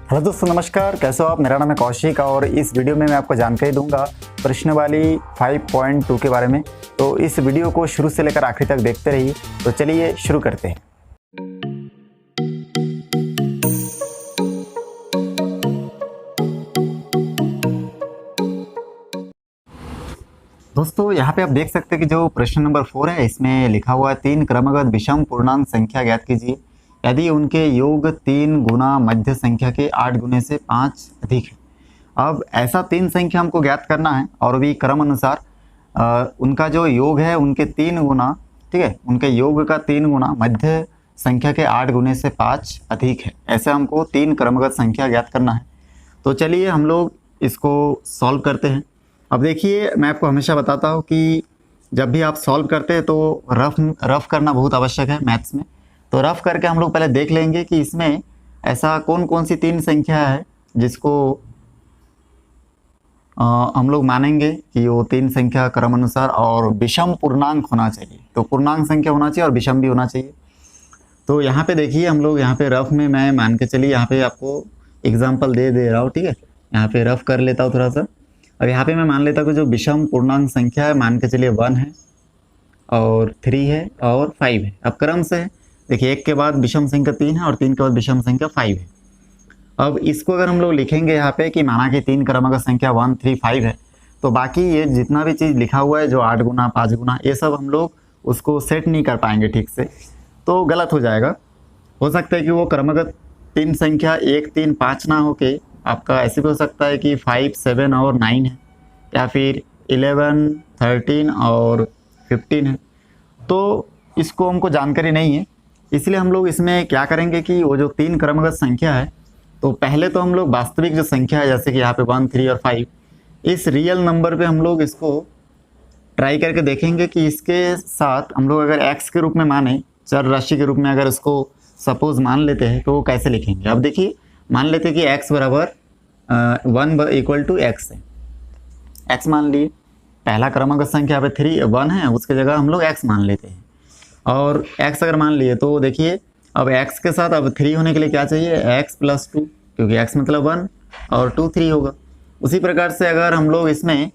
Hello दोस्तों, नमस्कार। कैसे हो आप? मेरा नाम है कौशिक और इस वीडियो में मैं आपको जानकारी दूंगा प्रश्नावली 5.2 के बारे में। तो इस वीडियो को शुरू से लेकर आखिरी तक देखते रहिए। तो चलिए शुरू करते हैं। दोस्तों, यहाँ पे आप देख सकते हैं कि जो प्रश्न नंबर 4 है इसमें लिखा हुआ है 3 क्रमगत विषम पूर्णांक संख्या ज्ञात कीजिए यदि उनके योग 3 गुना मध्य संख्या के 8 गुने से 5 अधिक है। अब ऐसा 3 संख्या हमको ज्ञात करना है और भी क्रम अनुसार उनका जो योग है उनके 3 गुना, ठीक है, उनके योग का 3 गुना मध्य संख्या के 8 गुने से 5 अधिक है। ऐसे हमको 3 क्रमगत संख्या ज्ञात करना है। तो चलिए हम लोग इसको सॉल्व करते हैं। अब देखिए, मैं आपको हमेशा बताता हूँ कि जब भी आप सॉल्व करते हैं तो रफ करना बहुत आवश्यक है मैथ्स में। तो रफ करके हम लोग पहले देख लेंगे कि इसमें ऐसा कौन कौन सी 3 संख्या है जिसको हम लोग मानेंगे कि वो 3 संख्या क्रम अनुसार और विषम पूर्णांक होना चाहिए। तो पूर्णांक संख्या होना चाहिए और विषम भी होना चाहिए। तो यहाँ पे देखिए, हम लोग यहाँ पे रफ में मैं मान के चलिए यहाँ पे आपको एग्जाम्पल दे रहा हूँ, ठीक है। यहाँ पे रफ कर लेता हूँ थोड़ा सा। अब यहाँ पे मैं मान लेता हूँ कि जो विषम पूर्णांक संख्या है मान के चलिए 1 है और 3 है और 5 है। अब क्रम से देखिए, 1 के बाद विषम संख्या 3 है और 3 के बाद विषम संख्या 5 है। अब इसको अगर हम लोग लिखेंगे यहाँ पे कि माना कि 3 क्रमागत संख्या 1, 3, 5 है, तो बाकी ये जितना भी चीज़ लिखा हुआ है जो 8 गुना 5 गुना ये सब हम लोग उसको सेट नहीं कर पाएंगे ठीक से, तो गलत हो जाएगा। हो सकता है कि वो क्रमागत 3 संख्या 1, 3, 5 ना हो के आपका ऐसे भी हो सकता है कि 5, 7 और 9 है, या फिर 11, 13 और 15 है। तो इसको हमको जानकारी नहीं है, इसलिए हम लोग इसमें क्या करेंगे कि वो जो 3 क्रमगत संख्या है, तो पहले तो हम लोग वास्तविक जो संख्या है जैसे कि यहाँ पे 1, 3 और 5, इस रियल नंबर पे हम लोग इसको ट्राई करके देखेंगे कि इसके साथ हम लोग अगर x के रूप में माने, चर राशि के रूप में अगर इसको सपोज मान लेते हैं तो कैसे लिखेंगे। अब देखिए, मान लेते हैं कि x बराबर 1 इक्वल टू x है। x मान लिए, पहला क्रमागत संख्या यहाँ पे 1 है, उसके जगह हम लोग x मान लेते हैं। और x अगर मान लिए तो देखिए, अब x के साथ अब 3 होने के लिए क्या चाहिए, x + 2, क्योंकि x मतलब 1 और 2 3 होगा। उसी प्रकार से अगर हम लोग इसमें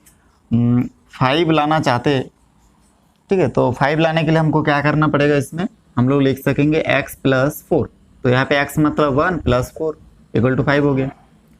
5 लाना चाहते, ठीक है, तो 5 लाने के लिए हमको क्या करना पड़ेगा, इसमें हम लोग लिख सकेंगे x + 4। तो यहाँ पे x मतलब 1 + 4 इक्वल टू 5 हो गया,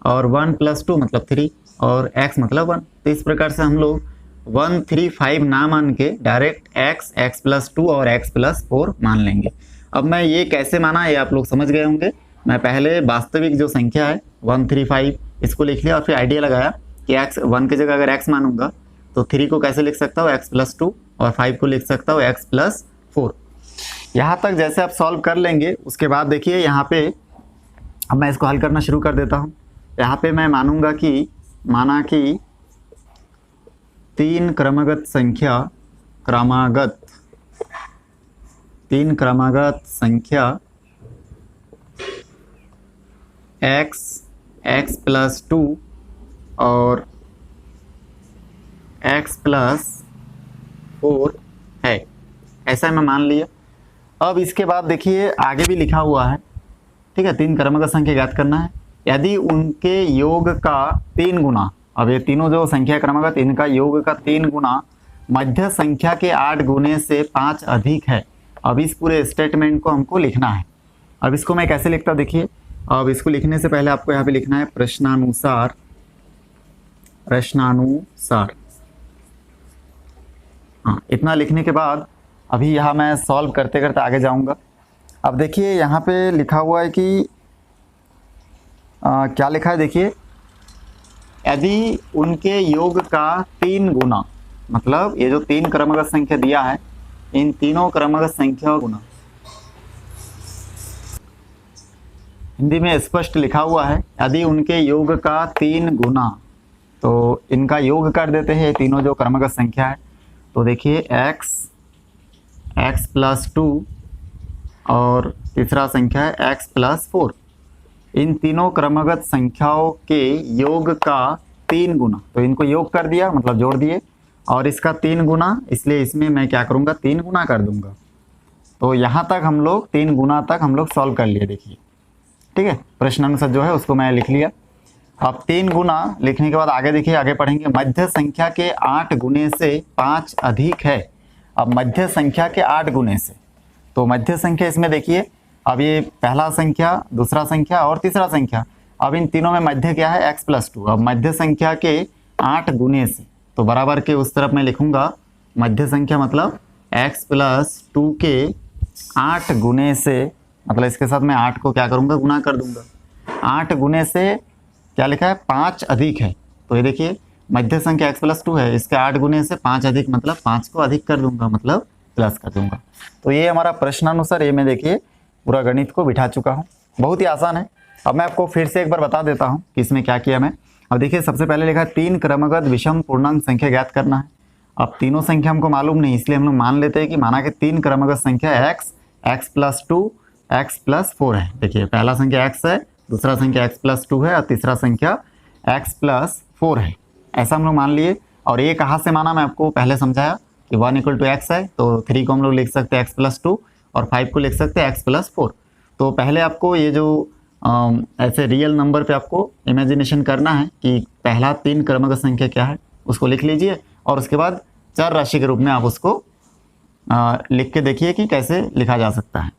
और 1 + 2 मतलब 3 और x मतलब 1। तो इस प्रकार से हम लोग 1, 3, 5 ना मान के डायरेक्ट x + 2 और x + 4 मान लेंगे। अब मैं ये कैसे माना ये आप लोग समझ गए होंगे। मैं पहले वास्तविक जो संख्या है 1, 3, 5 इसको लिख लिया और फिर आइडिया लगाया कि x 1 की जगह अगर x मानूंगा तो 3 को कैसे लिख सकता हूँ, x + 2 और 5 को लिख सकता हूँ x + 4। यहाँ तक जैसे आप सॉल्व कर लेंगे, उसके बाद देखिए यहाँ पे अब मैं इसको हल करना शुरू कर देता हूँ। यहाँ पे मैं मानूंगा कि माना कि 3 क्रमागत संख्या x + 2 और x + 4 है, ऐसा मैं मान लिया। अब इसके बाद देखिए आगे भी लिखा हुआ है, ठीक है, 3 क्रमागत संख्या ज्ञात करना है यदि उनके योग का 3 गुना। अब ये तीनों जो संख्या क्रमागत इनका योग का 3 गुना मध्य संख्या के 8 गुने से 5 अधिक है। अब इस पूरे स्टेटमेंट को हमको लिखना है। अब इसको मैं कैसे लिखता देखिए। अब इसको लिखने से पहले आपको यहाँ पे लिखना है प्रश्नानुसार। हाँ, इतना लिखने के बाद अभी यहाँ मैं सॉल्व करते करते आगे जाऊँगा। अब देखिए यहाँ पे लिखा हुआ है कि क्या लिखा है देखिए, यदि उनके योग का 3 गुना, मतलब ये जो 3 क्रमगत संख्या दिया है इन तीनों क्रमगत संख्या गुना, हिंदी में स्पष्ट लिखा हुआ है यदि उनके योग का 3 गुना, तो इनका योग कर देते हैं तीनों जो क्रमगत संख्या है। तो देखिए x + 2 और तीसरा संख्या है x + 4, इन तीनों क्रमगत संख्याओं के योग का 3 गुना, तो इनको योग कर दिया मतलब जोड़ दिए, और इसका 3 गुना, इसलिए इसमें मैं क्या करूँगा 3 गुना कर दूंगा। तो यहाँ तक हम लोग 3 गुना तक हम लोग सॉल्व कर लिए। देखिए ठीक है, प्रश्नानुसार जो है उसको मैं लिख लिया। अब 3 गुना लिखने के बाद आगे देखिए, आगे पढ़ेंगे। मध्य संख्या के 8 गुने से 5 अधिक है। अब मध्य संख्या के 8 गुने से, तो मध्य संख्या इसमें देखिए, अब ये पहला संख्या, दूसरा संख्या और तीसरा संख्या, अब इन तीनों में मध्य क्या है, x+2। अब मध्य संख्या के 8 गुने से, तो बराबर के उस तरफ मैं लिखूंगा मध्य संख्या मतलब x+2 के 8 गुने से, मतलब इसके साथ मैं 8 को क्या करूंगा, गुना कर दूंगा। 8 गुने से क्या लिखा है, 5 अधिक है। तो ये देखिए मध्य संख्या x+2 है, इसके 8 गुने से 5 अधिक, मतलब 5 को अधिक कर दूंगा, मतलब प्लस कर दूंगा। तो ये हमारा प्रश्नानुसार, ये मैं देखिए पूरा गणित को बिठा चुका हूँ। बहुत ही आसान है। अब मैं आपको फिर से एक बार बता देता हूँ कि इसमें क्या किया मैं। अब देखिए सबसे पहले लिखा है 3 क्रमगत विषम पूर्णांक संख्या ज्ञात करना है। अब तीनों संख्या हमको मालूम नहीं, इसलिए हम लोग मान लेते हैं कि माना कि 3 क्रमगत संख्या x, x+2, x+4 है। देखिए पहला संख्या x है, दूसरा संख्या x+2 है और तीसरा संख्या x+4 है। ऐसा हम लोग मान लिए। और ये कहाँ से माना, मैं आपको पहले समझाया कि 1 = x है, तो 3 को हम लोग लिख सकते हैं x+2 और 5 को लिख सकते हैं x+4। तो पहले आपको ये जो ऐसे रियल नंबर पे आपको इमेजिनेशन करना है कि पहला 3 क्रमगत संख्या क्या है, उसको लिख लीजिए और उसके बाद चर राशि के रूप में आप उसको लिख के देखिए कि कैसे लिखा जा सकता है।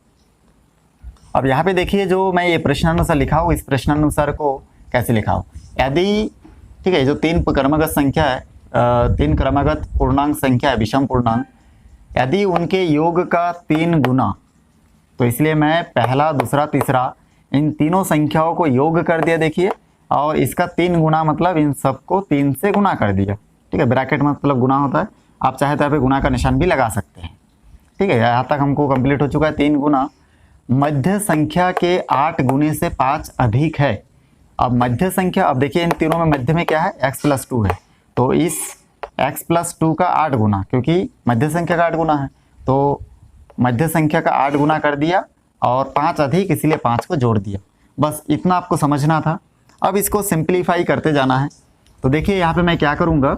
अब यहाँ पे देखिए जो मैं ये प्रश्नानुसार लिखा हूँ, इस प्रश्नानुसार को कैसे लिखा हूँ। यदि, ठीक है, जो 3 क्रमगत संख्या है, 3 क्रमगत पूर्णांक संख्या है, विषम पूर्णांक, यदि उनके योग का 3 गुना, तो इसलिए मैं पहला, दूसरा, तीसरा इन तीनों संख्याओं को योग कर दिया देखिए, और इसका 3 गुना मतलब इन सबको 3 से गुना कर दिया। ठीक है, ब्रैकेट मतलब गुना होता है, आप चाहे तो यहाँ पे गुना का निशान भी लगा सकते हैं। ठीक है, यहाँ तक हमको कंप्लीट हो चुका है। 3 गुना मध्य संख्या के 8 गुने से 5 अधिक है। अब मध्य संख्या, अब देखिए इन तीनों में मध्य में क्या है, x+2 है, तो इस x+2 का 8 गुना, क्योंकि मध्य संख्या का 8 गुना है, तो मध्य संख्या का 8 गुना कर दिया और 5 अधिक, इसीलिए 5 को जोड़ दिया। बस इतना आपको समझना था। अब इसको सिंप्लीफाई करते जाना है। तो देखिए यहाँ पे मैं क्या करूँगा,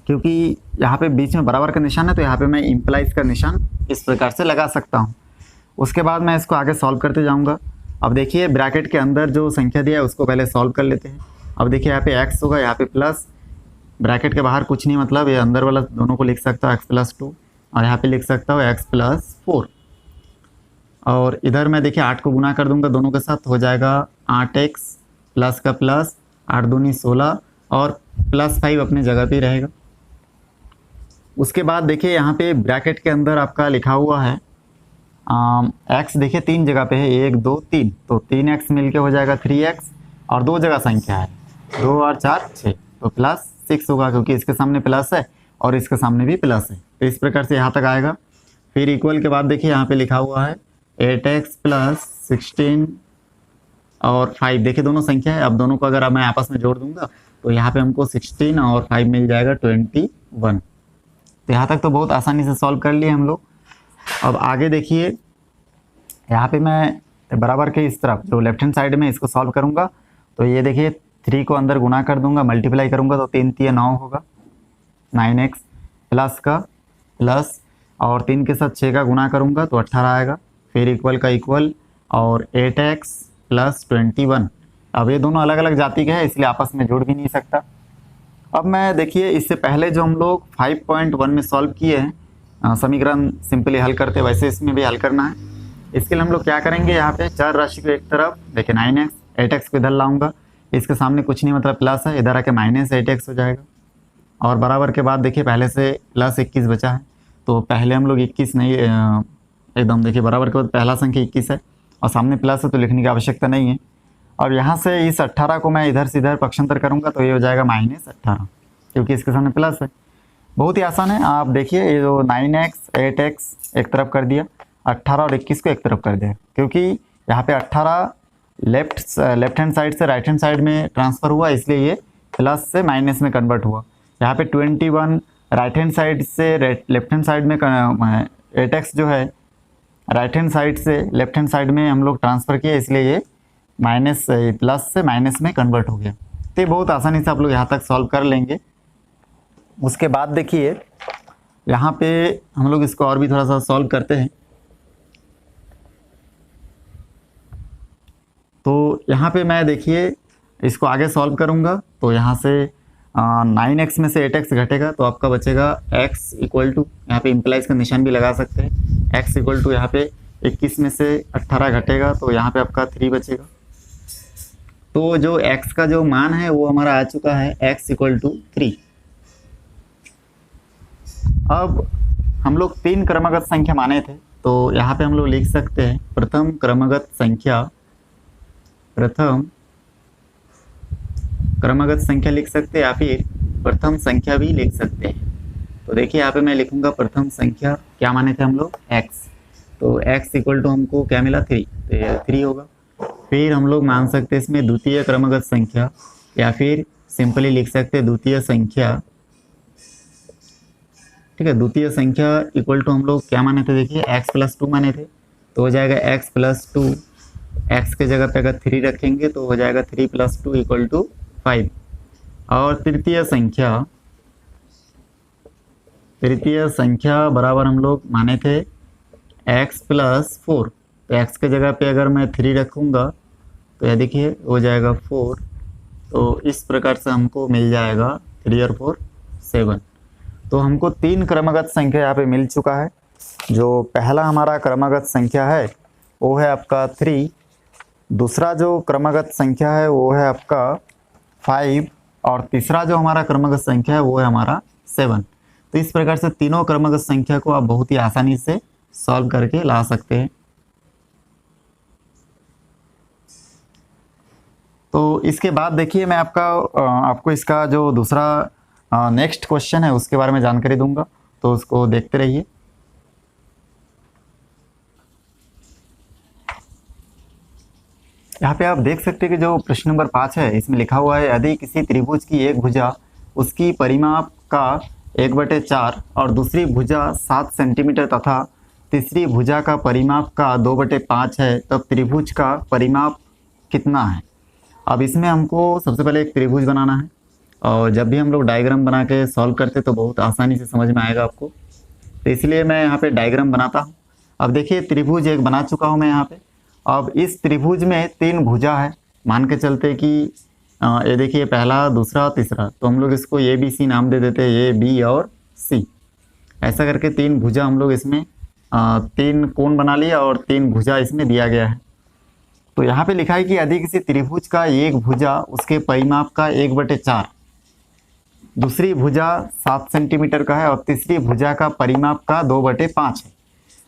क्योंकि यहाँ पे बीच में बराबर का निशान है, तो यहाँ पे मैं इम्प्लाइज का निशान इस प्रकार से लगा सकता हूँ। उसके बाद मैं इसको आगे सॉल्व करते जाऊँगा। अब देखिए ब्रैकेट के अंदर जो संख्या दिया है उसको पहले सॉल्व कर लेते हैं। अब देखिए यहाँ पे x होगा, यहाँ पे प्लस, ब्रैकेट के बाहर कुछ नहीं, मतलब ये अंदर वाला दोनों को लिख सकता हूँ x+2, और यहाँ पे लिख सकता हूँ x+4, और इधर मैं देखिए 8 को गुना कर दूंगा दोनों के साथ, हो जाएगा 8x प्लस का प्लस, 8 दूनी 16 और +5 अपनी जगह पे रहेगा। उसके बाद देखिए यहाँ पे ब्रैकेट के अंदर आपका लिखा हुआ है x, देखिए 3 जगह पे है, 1 2 3, तो 3x मिलके हो जाएगा 3x, और 2 जगह संख्या है, 2 और 4 6, तो +6 होगा, क्योंकि इसके सामने प्लस है और इसके सामने भी प्लस है। तो इस प्रकार से यहाँ तक आएगा। फिर इक्वल के बाद देखिए यहाँ पे लिखा हुआ है 8x + 16 और 5, देखिए दोनों संख्या है। अब दोनों को अगर मैं आपस में जोड़ दूंगा तो यहाँ पे हमको 16 और 5 मिल जाएगा 21। तो यहाँ तक तो बहुत आसानी से सॉल्व कर लिए हम लोग। अब आगे देखिए यहाँ पे मैं बराबर के इस तरफ जो लेफ्ट हैंड साइड में इसको सॉल्व करूँगा, तो ये देखिए 3 को अंदर गुना कर दूंगा, मल्टीप्लाई करूँगा तो 3 3 9 होगा, 9x प्लस का प्लस, और 3 के साथ 6 का गुना करूँगा तो 18 आएगा। फिर इक्वल का इक्वल और 8x + 21। अब ये दोनों अलग अलग जाति के हैं, इसलिए आपस में जुड़ भी नहीं सकता। अब मैं देखिए इससे पहले जो हम लोग 5.1 में सॉल्व किए हैं समीकरण सिंपली हल करते, वैसे इसमें भी हल करना है। इसके लिए हम लोग क्या करेंगे, यहाँ पे चर राशि को एक तरफ देखिए 9x, 8x को इधर लाऊंगा, इसके सामने कुछ नहीं मतलब प्लस है, इधर आके -8x हो जाएगा, और बराबर के बाद देखिए पहले से +21 बचा है, तो पहले हम लोग 21 नहीं, एकदम देखिए बराबर के बाद पहला संख्या 21 है और सामने प्लस है तो लिखने की आवश्यकता नहीं है। और यहाँ से इस 18 को मैं इधर से इधर पक्षांतर करूँगा तो ये हो जाएगा -18, क्योंकि इसके सामने प्लस है। बहुत ही आसान है। आप देखिए ये जो 9x 8x एक तरफ कर दिया, 18 और 21 को एक तरफ कर दिया, क्योंकि यहाँ पे 18 लेफ्ट हैंड साइड से राइट हैंड साइड में ट्रांसफ़र हुआ, इसलिए ये प्लस से माइनस में कन्वर्ट हुआ। यहाँ पे 21 राइट हैंड साइड से लेफ्ट हैंड साइड में 8x जो है राइट हैंड साइड से लेफ्ट हैंड साइड में हम लोग ट्रांसफ़र किया, इसलिए ये प्लस से माइनस में कन्वर्ट हो गया। तो ये बहुत आसानी से आप लोग यहाँ तक सॉल्व कर लेंगे। उसके बाद देखिए यहाँ पे हम लोग इसको और भी थोड़ा सा सॉल्व करते हैं। तो यहाँ पे मैं देखिए इसको आगे सॉल्व करूँगा, तो यहाँ से 9x में से 8x घटेगा तो आपका बचेगा x इक्वल टू, यहाँ पे इम्प्लाइज का निशान भी लगा सकते हैं, x इक्वल टू यहाँ पे 21 में से 18 घटेगा तो यहाँ पे आपका 3 बचेगा। तो जो x का जो मान है वो हमारा आ चुका है x इक्वल टू 3। अब हम लोग 3 क्रमगत संख्या माने थे, तो यहाँ पे हम लोग लिख सकते हैं प्रथम क्रमगत संख्या लिख सकते हैं या फिर प्रथम संख्या भी लिख सकते हैं। तो देखिए यहाँ पे मैं लिखूंगा प्रथम संख्या, क्या माने थे हम लोग x, तो x इक्वल टू हमको क्या मिला 3, तो ये 3 होगा। फिर हम लोग मान सकते हैं इसमें द्वितीय क्रमगत संख्या या फिर सिंपली लिख सकते हैं द्वितीय संख्या, ठीक है। द्वितीय संख्या इक्वल टू हम लोग क्या माने थे, देखिए x प्लस 2 माने थे, तो हो जाएगा x प्लस 2, x के जगह पे अगर 3 रखेंगे तो हो जाएगा 3 प्लस 2 इक्वल टू 5। और तृतीय संख्या बराबर हम लोग माने थे x प्लस 4, तो x के जगह पे अगर मैं 3 रखूँगा तो यह देखिए हो जाएगा 4। तो इस प्रकार से हमको मिल जाएगा 3 और 4 7। तो हमको 3 क्रमगत संख्या यहाँ पे मिल चुका है। जो पहला हमारा क्रमगत संख्या है वो है आपका 3, दूसरा जो क्रमगत संख्या है वो है आपका 5 और तीसरा जो हमारा क्रमगत संख्या है वो है हमारा 7। तो इस प्रकार से तीनों क्रमगत संख्या को आप बहुत ही आसानी से सॉल्व करके ला सकते हैं। तो इसके बाद देखिए मैं आपको इसका जो दूसरा नेक्स्ट क्वेश्चन है उसके बारे में जानकारी दूंगा, तो उसको देखते रहिए। यहाँ पे आप देख सकते हैं कि जो प्रश्न नंबर 5 है इसमें लिखा हुआ है यदि किसी त्रिभुज की एक भुजा उसकी परिमाप का 1/4 और दूसरी भुजा 7 सेंटीमीटर तथा तीसरी भुजा का परिमाप का 2/5 है तब त्रिभुज का परिमाप कितना है। अब इसमें हमको सबसे पहले एक त्रिभुज बनाना है, और जब भी हम लोग डायग्राम बना के सॉल्व करते तो बहुत आसानी से समझ में आएगा आपको, तो इसलिए मैं यहाँ पे डायग्राम बनाता हूँ। अब देखिए त्रिभुज एक बना चुका हूँ मैं यहाँ पे। अब इस त्रिभुज में 3 भुजा है, मान के चलते कि ये देखिए पहला, दूसरा, तीसरा, तो हम लोग इसको ए बी सी नाम दे देते हैं, ए बी और सी। ऐसा करके 3 भुजा हम लोग इसमें 3 कोण बना लिया और 3 भुजा इसमें दिया गया है। तो यहाँ पे लिखा है कि यदि किसी त्रिभुज का एक भुजा उसके परिमाप का 1/4, दूसरी भुजा 7 सेंटीमीटर का है और तीसरी भुजा का परिमाप का 2/5 है।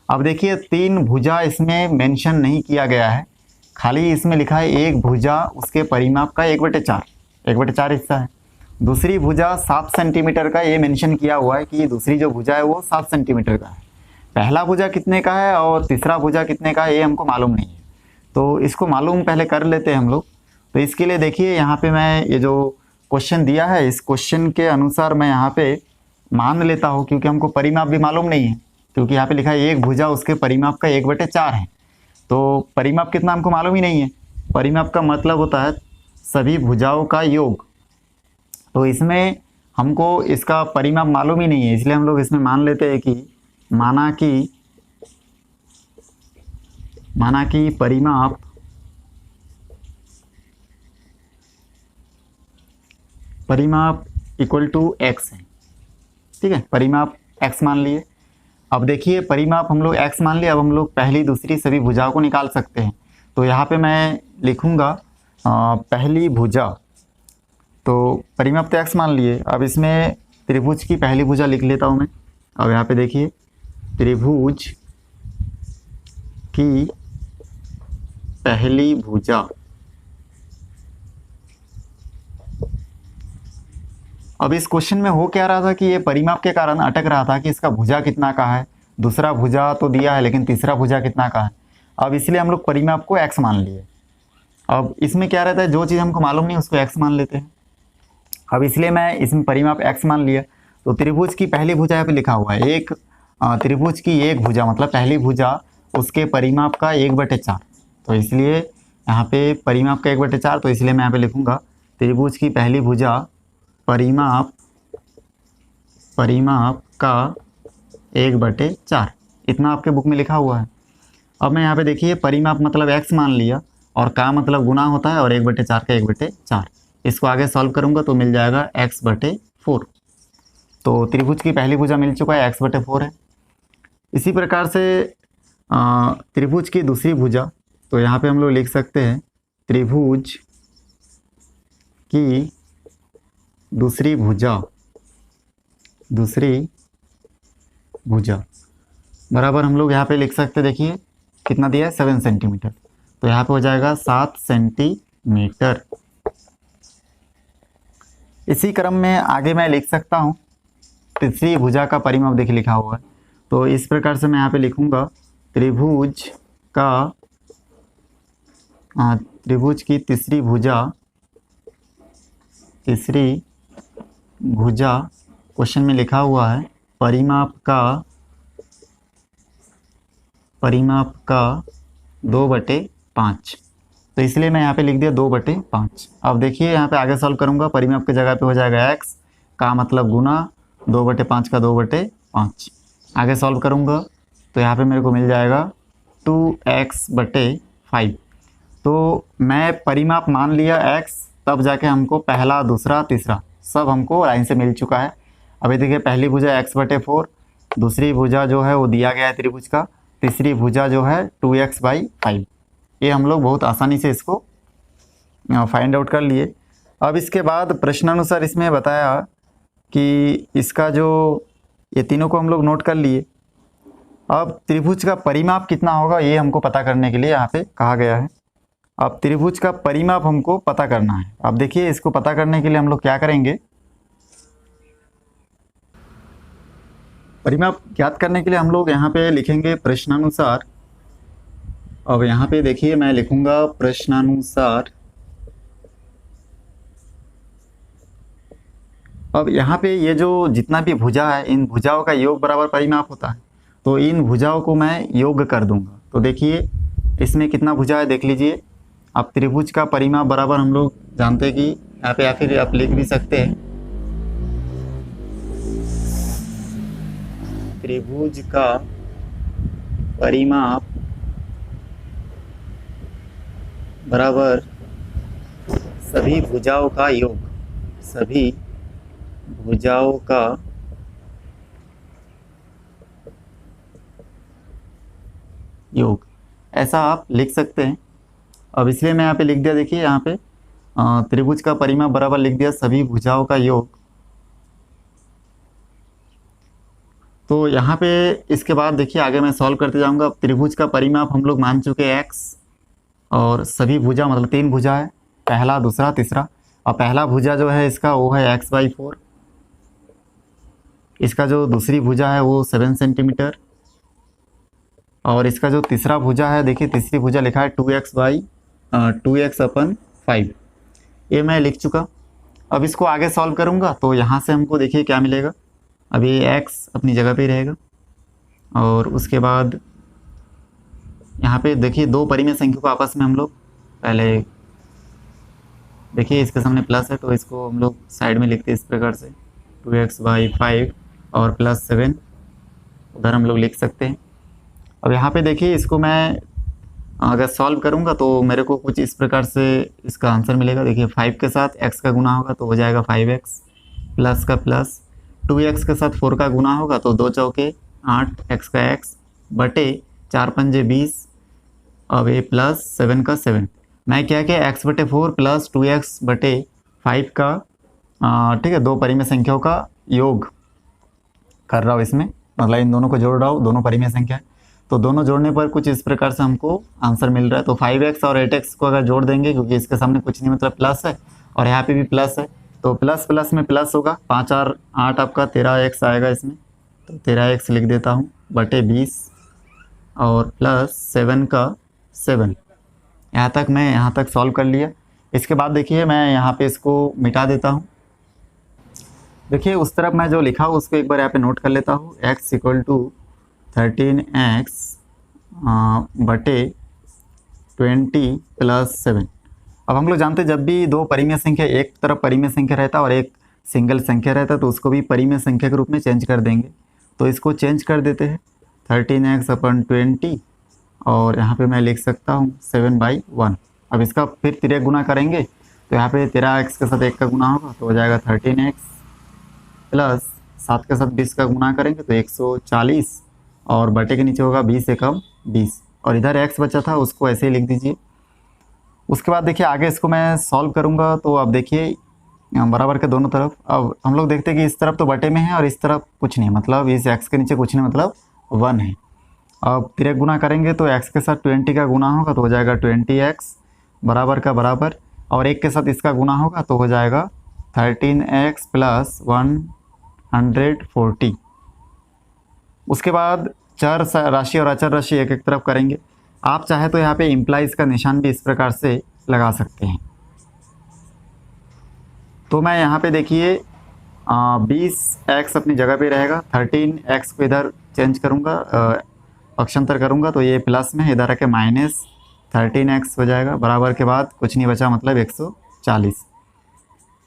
अब देखिए 3 भुजा इसमें मेंशन नहीं किया गया है, खाली इसमें लिखा है एक भुजा उसके परिमाप का 1/4 हिस्सा है। दूसरी भुजा 7 सेंटीमीटर का ये मेंशन किया हुआ है कि दूसरी जो भुजा है वो 7 सेंटीमीटर का है। पहला भुजा कितने का है और तीसरा भुजा कितने का है ये हमको मालूम नहीं है, तो इसको मालूम पहले कर लेते हैं हम लोग। तो इसके लिए देखिए यहाँ पे मैं ये जो क्वेश्चन दिया है इस क्वेश्चन के अनुसार मैं यहाँ पे मान लेता हूँ, क्योंकि हमको परिमाप भी मालूम नहीं है, क्योंकि यहाँ पे लिखा है एक भुजा उसके परिमाप का 1/4 है। तो परिमाप कितना हमको मालूम ही नहीं है। परिमाप का मतलब होता है सभी भुजाओं का योग, तो इसमें हमको इसका परिमाप मालूम ही नहीं है, इसलिए हम लोग इसमें मान लेते हैं कि माना कि परिमाप इक्वल टू x है, ठीक है। परिमाप x मान लिए। अब देखिए परिमाप हम लोग x मान लिया, अब हम लोग पहली दूसरी सभी भुजाओं को निकाल सकते हैं। तो यहाँ पे मैं लिखूँगा पहली भुजा, तो परिमाप तो x मान लिए। अब इसमें त्रिभुज की पहली भुजा लिख लेता हूँ मैं। अब यहाँ पे देखिए त्रिभुज की पहली भुजा, अब इस क्वेश्चन में हो क्या रहा था कि ये परिमाप के कारण अटक रहा था कि इसका भुजा कितना का है, दूसरा भुजा तो दिया है लेकिन तीसरा भुजा कितना का है। अब इसलिए हम लोग परिमाप को x मान लिए। अब इसमें क्या रहता है, जो चीज़ हमको मालूम नहीं उसको x मान लेते हैं। अब इसलिए मैं इसमें परिमाप x मान लिया। तो त्रिभुज की पहली भुजा यहाँ पे लिखा हुआ है, एक त्रिभुज की एक भुजा मतलब पहली भुजा उसके परिमाप का 1/4, तो इसलिए यहाँ पे परिमाप का 1/4, तो इसलिए मैं यहाँ पे लिखूँगा त्रिभुज की पहली भुजा परिमाप का 1/4, इतना आपके बुक में लिखा हुआ है। अब मैं यहाँ पे देखिए परिमाप मतलब x मान लिया, और का मतलब गुना होता है, और 1/4 का 1/4। इसको आगे सॉल्व करूँगा तो मिल जाएगा x/4। तो त्रिभुज की पहली भुजा मिल चुका है, x/4 है। इसी प्रकार से त्रिभुज की दूसरी भुजा, तो यहाँ पे हम लोग लिख सकते हैं त्रिभुज की दूसरी भुजा बराबर हम लोग यहाँ पे लिख सकते हैं, देखिए कितना दिया है 7 सेंटीमीटर, तो यहाँ पे हो जाएगा 7 सेंटीमीटर। इसी क्रम में आगे मैं लिख सकता हूँ तीसरी भुजा का परिमाप, देखिए लिखा हुआ है, तो इस प्रकार से मैं यहाँ पे लिखूँगा त्रिभुज की तीसरी भुजा क्वेश्चन में लिखा हुआ है परिमाप का 2/5, तो इसलिए मैं यहाँ पे लिख दिया 2/5। अब देखिए यहाँ पे आगे सॉल्व करूँगा, परिमाप की जगह पे हो जाएगा x, का मतलब गुना 2/5 का 2/5। आगे सॉल्व करूँगा तो यहाँ पे मेरे को मिल जाएगा 2x/5। तो मैं परिमाप मान लिया x, तब जाके हमको पहला, दूसरा, तीसरा सब हमको लाइन से मिल चुका है। अभी देखिए पहली भुजा x/4, दूसरी भुजा जो है वो दिया गया है त्रिभुज का, तीसरी भुजा जो है 2x/5। ये हम लोग बहुत आसानी से इसको फाइंड आउट कर लिए। अब इसके बाद प्रश्नानुसार इसमें बताया कि इसका जो, ये तीनों को हम लोग नोट कर लिए। अब त्रिभुज का परिमाप कितना होगा ये हमको पता करने के लिए यहाँ पे कहा गया है। अब त्रिभुज का परिमाप हमको पता करना है। अब देखिए इसको पता करने के लिए हम लोग क्या करेंगे, परिमाप ज्ञात करने के लिए हम लोग यहाँ पे लिखेंगे प्रश्नानुसार। अब यहाँ पे देखिए मैं लिखूंगा प्रश्नानुसार। अब यहाँ पे ये जो जितना भी भुजा है, इन भुजाओं का योग बराबर परिमाप होता है, तो इन भुजाओं को मैं योग कर दूंगा। तो देखिए इसमें कितना भुजा है देख लीजिए। अब त्रिभुज का परिमाप बराबर हम लोग जानते हैं कि यहाँ पे, या फिर आप लिख भी सकते हैं त्रिभुज का परिमाप बराबर सभी भुजाओं का योग, सभी भुजाओं का योग, ऐसा आप लिख सकते हैं। अब इसलिए मैं यहाँ पे लिख दिया, देखिए यहाँ पे त्रिभुज का परिमाप बराबर लिख दिया सभी भुजाओं का योग। तो यहाँ पे इसके बाद देखिए आगे मैं सॉल्व करते जाऊँगा। अब त्रिभुज का परिमाप हम लोग मान चुके हैं x, और सभी भुजा मतलब 3 भुजा है, पहला, दूसरा, तीसरा। और पहला भुजा जो है इसका वो है x/4, इसका जो दूसरी भुजा है वो 7 सेंटीमीटर, और इसका जो तीसरा भुजा है, देखिए तीसरी भुजा लिखा है 2x/5। ये मैं लिख चुका। अब इसको आगे सॉल्व करूँगा तो यहाँ से हमको देखिए क्या मिलेगा। अब ये x अपनी जगह पे रहेगा, और उसके बाद यहाँ पे देखिए दो परिमेय संख्या को आपस में हम लोग पहले, देखिए इसके सामने प्लस है तो इसको हम लोग साइड में लिखते हैं इस प्रकार से 2x/5 और +7 उधर हम लोग लिख सकते हैं। अब यहाँ पे देखिए इसको मैं अगर सॉल्व करूँगा तो मेरे को कुछ इस प्रकार से इसका आंसर मिलेगा। देखिए 5 के साथ x का गुना होगा तो हो जाएगा 5x, प्लस का प्लस, 2x के साथ 4 का गुना होगा तो 2 चौके 8, x का x बटे 4 पंजे 20, अब ये प्लस 7 का 7। मैं क्या किया x/4 प्लस 2x/5 का ठीक है, दो परिमेय संख्याओं का योग कर रहा हूँ इसमें, मतलब इन दोनों को जोड़ रहा हूँ, दोनों परिमेय संख्या है। तो दोनों जोड़ने पर कुछ इस प्रकार से हमको आंसर मिल रहा है। तो 5x और 8x को अगर जोड़ देंगे, क्योंकि इसके सामने कुछ नहीं मतलब प्लस है और यहाँ पे भी प्लस है, तो प्लस प्लस में प्लस होगा, 5 और 8 आपका 13x आएगा इसमें, तो 13x लिख देता हूँ बटे 20 और प्लस 7 का 7। यहाँ तक मैं यहाँ तक सॉल्व कर लिया। इसके बाद देखिए मैं यहाँ पे इसको मिटा देता हूँ। देखिए उस तरफ मैं जो लिखा हूँ उसको एक बार यहाँ पे नोट कर लेता हूँ। x = 13x बटे 20 + 7। अब हम लोग जानते हैं जब भी दो परिमेय संख्या, एक तरफ परिमेय संख्या रहता है और एक सिंगल संख्या रहता है, तो उसको भी परिमेय संख्या के रूप में चेंज कर देंगे। तो इसको चेंज कर देते हैं 13x/20 और यहाँ पे मैं लिख सकता हूँ 7/1। अब इसका फिर 13 गुना करेंगे तो यहाँ पे 13x के साथ 1 का गुना होगा तो हो जाएगा 13x प्लस 7 के साथ 20 का गुना करेंगे तो 140 और बटे के नीचे होगा 20 एकम 20 और इधर x बचा था उसको ऐसे ही लिख दीजिए। उसके बाद देखिए आगे इसको मैं सॉल्व करूँगा तो अब देखिए बराबर के दोनों तरफ, अब हम लोग देखते हैं कि इस तरफ तो बटे में है और इस तरफ कुछ नहीं, मतलब इस x के नीचे कुछ नहीं, मतलब 1 है। अब 13 गुना करेंगे तो x के साथ 20 का गुना होगा तो हो जाएगा 20x बराबर का बराबर और 1 के साथ इसका गुना होगा तो हो जाएगा 13x प्लस 140। उसके बाद चर राशि और अचर राशि एक एक तरफ करेंगे। आप चाहे तो यहाँ पे इम्प्लाइज का निशान भी इस प्रकार से लगा सकते हैं। तो मैं यहाँ पे देखिए 20x अपनी जगह पे रहेगा, 13x को इधर चेंज करूँगा, पक्षांतर करूँगा तो ये प्लस में इधर आके माइनस 13x हो जाएगा बराबर के बाद कुछ नहीं बचा मतलब 140।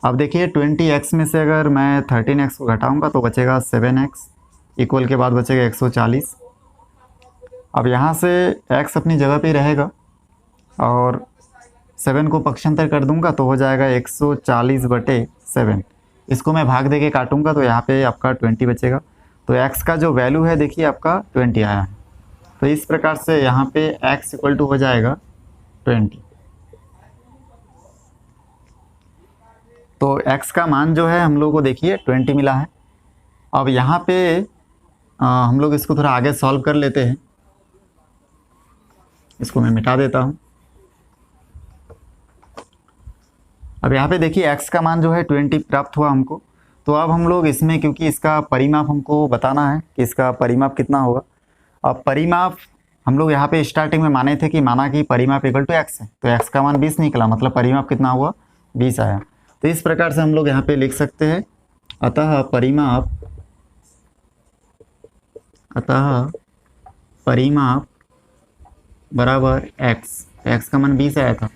अब देखिए 20x में से अगर मैं 13x को घटाऊँगा तो बचेगा 7x इक्वल के बाद बचेगा 140। अब यहाँ से x अपनी जगह पे रहेगा और 7 को पक्षांतर कर दूंगा तो हो जाएगा 140/7। इसको मैं भाग दे के काटूंगा तो यहाँ पे आपका 20 बचेगा। तो x का जो वैल्यू है देखिए आपका 20 आया है। तो इस प्रकार से यहाँ पे x इक्वल टू हो जाएगा 20। तो x का मान जो है हम लोगों को देखिए 20 मिला है। अब यहाँ पे हम लोग इसको थोड़ा आगे सॉल्व कर लेते हैं। इसको मैं मिटा देता हूँ। अब यहाँ पे देखिए x का मान जो है 20 प्राप्त हुआ हमको। तो अब हम लोग इसमें क्योंकि इसका परिमाप हमको बताना है कि इसका परिमाप कितना होगा। अब परिमाप हम लोग यहाँ पे स्टार्टिंग में माने थे कि माना कि परिमाप इक्वल टू x है, तो x का मान 20 निकला, मतलब परिमाप कितना हुआ 20 आया। तो इस प्रकार से हम लोग यहाँ पे लिख सकते हैं अतः परिमाप बराबर x का मान 20 आया था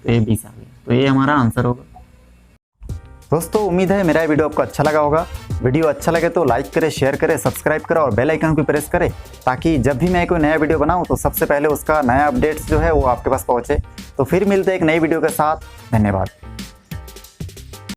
तो ये 20 आ गया। तो ये हमारा आंसर होगा। दोस्तों उम्मीद है मेरा वीडियो आपको अच्छा लगा होगा। वीडियो अच्छा लगे तो लाइक करें, शेयर करें, सब्सक्राइब करें और बेल आइकन को प्रेस करें ताकि जब भी मैं कोई नया वीडियो बनाऊं तो सबसे पहले उसका नया अपडेट्स जो है वो आपके पास पहुंचे। तो फिर मिलते हैं एक नई वीडियो के साथ। धन्यवाद।